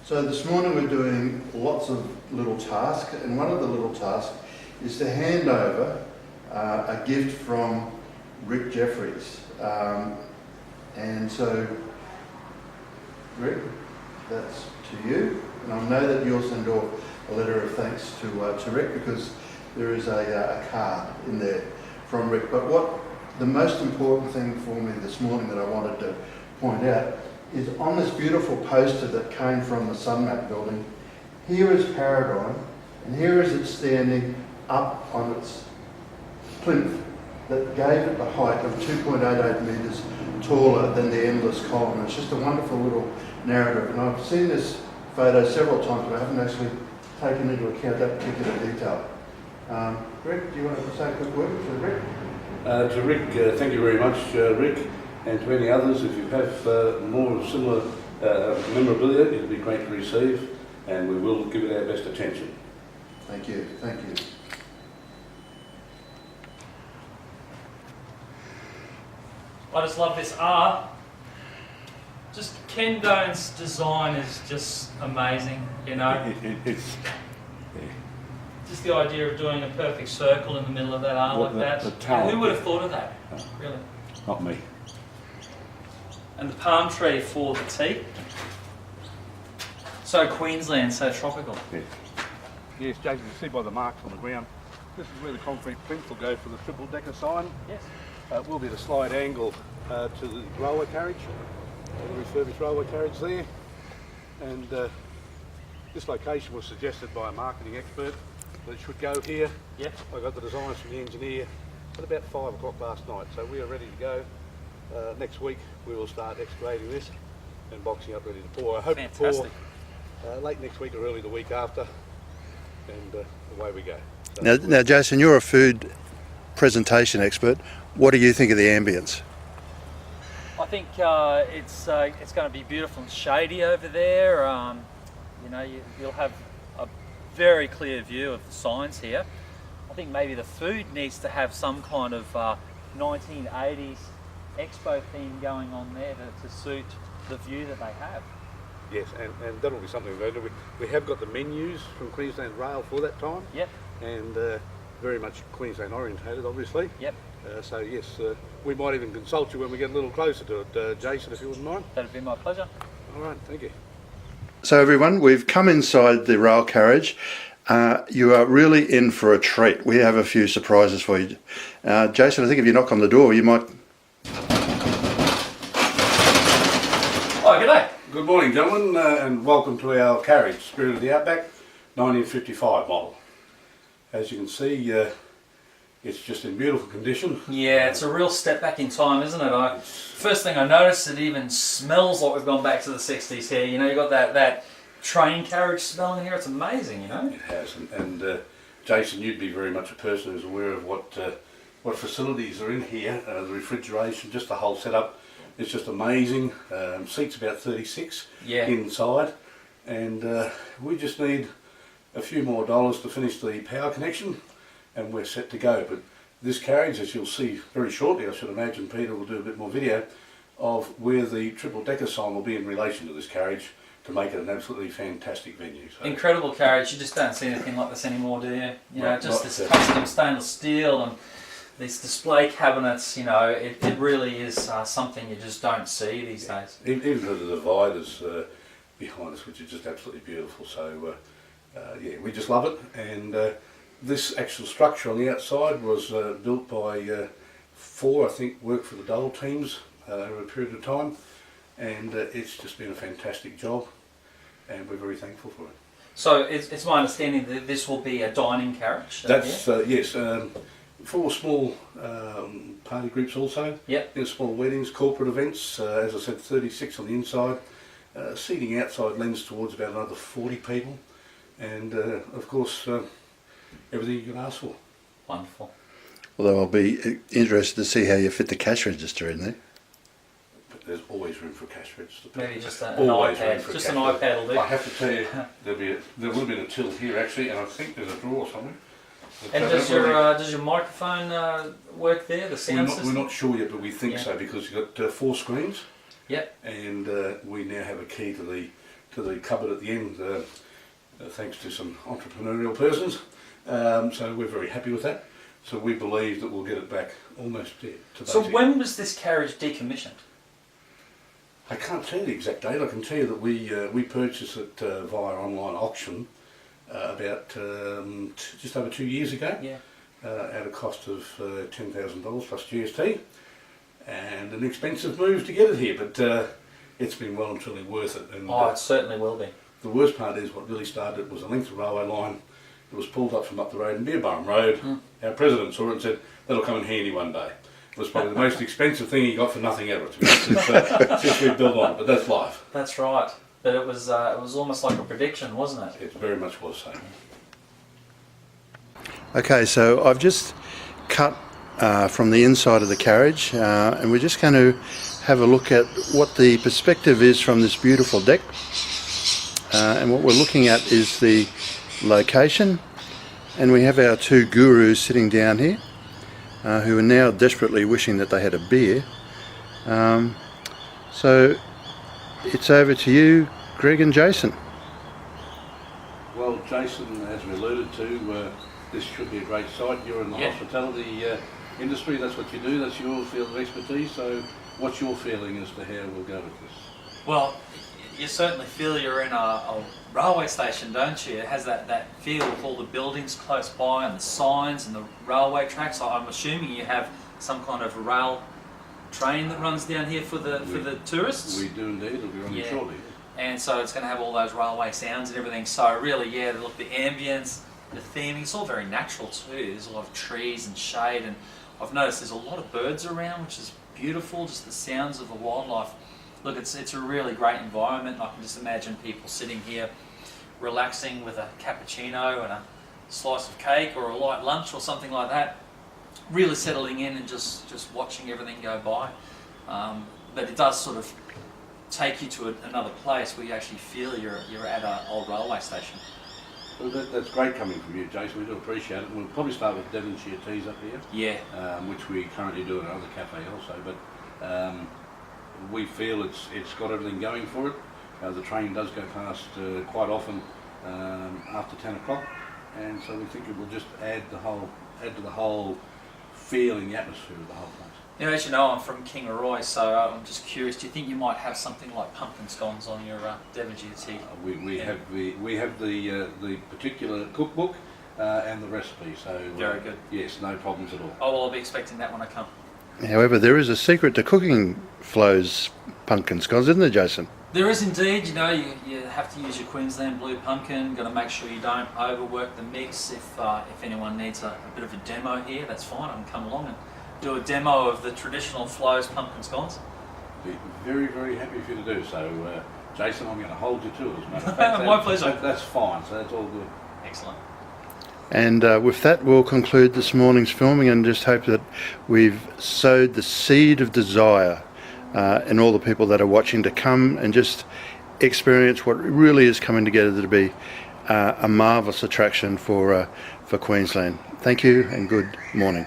So this morning we're doing lots of little tasks, and one of the little tasks is to hand over a gift from Rick Jeffries. And so, Rick, that's to you. And I know that you'll send off a letter of thanks to Rick, because there is a card in there from Rick. But what the most important thing for me this morning that I wanted to point out is on this beautiful poster that came from the Sunmap building. Here is Paradigm, and here is it standing up on its plinth that gave it the height of 2.88 metres taller than the endless column. It's just a wonderful little narrative, and I've seen this photo several times, but I haven't actually taken into account that particular detail. Rick, do you want to say a quick word to Rick? To Rick, thank you very much, Rick, and to any others. If you have more similar memorabilia, it'll be great to receive, and we will give it our best attention. Thank you, thank you. I just love this art. Just Ken Doan's design is just amazing, you know. It's just the idea of doing a perfect circle in the middle of that art like that. Who would have thought of that? Really? Not me. And the palm tree for the tea. So Queensland, so tropical. Yeah. Yes, Jason, you see by the marks on the ground, this is where the concrete plinth will go for the triple decker sign. Yes. It will be the slide angle to the railway carriage, the refurbished railway carriage there. And this location was suggested by a marketing expert that it should go here. Yep. I got the designs from the engineer at about 5 o'clock last night, so we are ready to go. Next week we will start excavating this and boxing up ready to pour. I hope to pour late next week or early the week after, and away we go. So Now, Jason, you're a food presentation expert. What do you think of the ambience? I think it's going to be beautiful and shady over there. You know, you'll have a very clear view of the signs here. I think maybe the food needs to have some kind of 1980s Expo theme going on there to suit the view that they have. yes, and that'll be something we're going to do. We have got the menus from Queensland Rail for that time. Yep. And very much Queensland orientated, obviously. Yep. So yes, we might even consult you when we get a little closer to it, Jason, if you wouldn't mind. That'd be my pleasure. All right, thank you. So everyone, we've come inside the rail carriage. You are really in for a treat. We have a few surprises for you. Jason, I think if you knock on the door, you might... Oh, g'day. Good morning, gentlemen, and welcome to our carriage, Spirit of the Outback, 1955 model. As you can see, it's just in beautiful condition. Yeah, it's a real step back in time, isn't it? First thing I noticed, it even smells like we've gone back to the 60s here. You know, you got that train carriage smell in here. It's amazing, you know. It has, and Jason, you'd be very much a person who's aware of what facilities are in here. The refrigeration, just the whole setup. It's just amazing. Seats about 36 inside, and we just need a few more dollars to finish the power connection, and we're set to go. But this carriage, as you'll see very shortly, I should imagine Peter will do a bit more video of where the triple decker sign will be in relation to this carriage to make it an absolutely fantastic venue. So incredible carriage. You just don't see anything like this anymore, do you? You know, just this custom stainless steel and these display cabinets. You know, it really is something you just don't see these days. Even the dividers behind us, which are just absolutely beautiful. So yeah, we just love it. And this actual structure on the outside was built by 4, I think, worked for the Dole teams over a period of time, and it's just been a fantastic job, and we're very thankful for it. So it's my understanding that this will be a dining carriage? That's, yes, for small party groups also. Yep. Small weddings, corporate events, as I said, 36 on the inside. Seating outside lends towards about another 40 people, and of course everything you can ask for. Wonderful. Although I'll be interested to see how you fit the cash register in there. But there's always room for a cash register. Maybe just an iPad. Just an iPad will do. I have to tell you, there will be a till here actually, and I think there's a drawer somewhere. And does your microphone work there? The sound system? We're not sure yet, but we think so, because you've got 4 screens. Yep. And we now have a key to the cupboard at the end, thanks to some entrepreneurial persons. So we're very happy with that. So we believe that we'll get it back almost to So basic. when was this carriage decommissioned? I can't tell you the exact date. I can tell you that we purchased it via online auction about just over 2 years ago. Yeah. At a cost of $10,000 plus GST, and an expensive move to get it here, but it's been well and truly worth it. And Oh, it certainly will be. the worst part is what really started was a length of railway line that was pulled up from up the road in Beerburrum Road. Our president saw it and said, that'll come in handy one day. It was probably the most expensive thing he got for nothing ever, to be honest, since we built on it, but that's life. That's right. But it was almost like a prediction, wasn't it? It very much was so. Okay, so I've just cut from the inside of the carriage, and we're just going to have a look at what the perspective is from this beautiful deck. And what we're looking at is the location, and we have our two gurus sitting down here who are now desperately wishing that they had a beer. So it's over to you, Greg and Jason. Well, Jason, as we alluded to, this should be a great site. You're in the hospitality industry, that's what you do, that's your field of expertise, so what's your feeling as to how we'll go with this? Well, you certainly feel you're in a railway station, don't you? It has that feel with all the buildings close by and the signs and the railway tracks. I'm assuming you have some kind of rail train that runs down here for the tourists? We do indeed, it'll be running shortly. And so it's going to have all those railway sounds and everything. So really, yeah, look, the ambience, the theming, it's all very natural too. There's a lot of trees and shade, and I've noticed there's a lot of birds around, which is beautiful, just the sounds of the wildlife. Look, it's a really great environment. I can just imagine people sitting here relaxing with a cappuccino and a slice of cake or a light lunch or something like that, really settling in and just watching everything go by. But it does sort of take you to another place where you actually feel you're at an old railway station. Well, that's great coming from you, Jason. We do appreciate it. We'll probably start with Devonshire teas up here. Yeah. Which we currently do at another cafe also, but we feel it's got everything going for it. The train does go past quite often after 10 o'clock, and so we think it will just add to the whole feeling, the atmosphere of the whole place. You know, as you know, I'm from Kingaroy, so I'm just curious. Do you think you might have something like pumpkin scones on your Devonshire tea? We have the particular cookbook and the recipe. So very good. Yes, no problems at all. Oh well, I'll be expecting that when I come. However, there is a secret to cooking Flo's pumpkin scones, isn't there, Jason? There is indeed. You know, you have to use your Queensland blue pumpkin. Got to make sure you don't overwork the mix. If anyone needs a bit of a demo here, that's fine. I can come along and do a demo of the traditional Flo's pumpkin scones. Be very, very happy for you to do so. Jason, I'm going to hold you to it, as a matter of fact. My pleasure. That's fine, so that's all good. Excellent. And with that, we'll conclude this morning's filming, and just hope that we've sowed the seed of desire in all the people that are watching to come and just experience what really is coming together to be a marvellous attraction for Queensland. Thank you and good morning.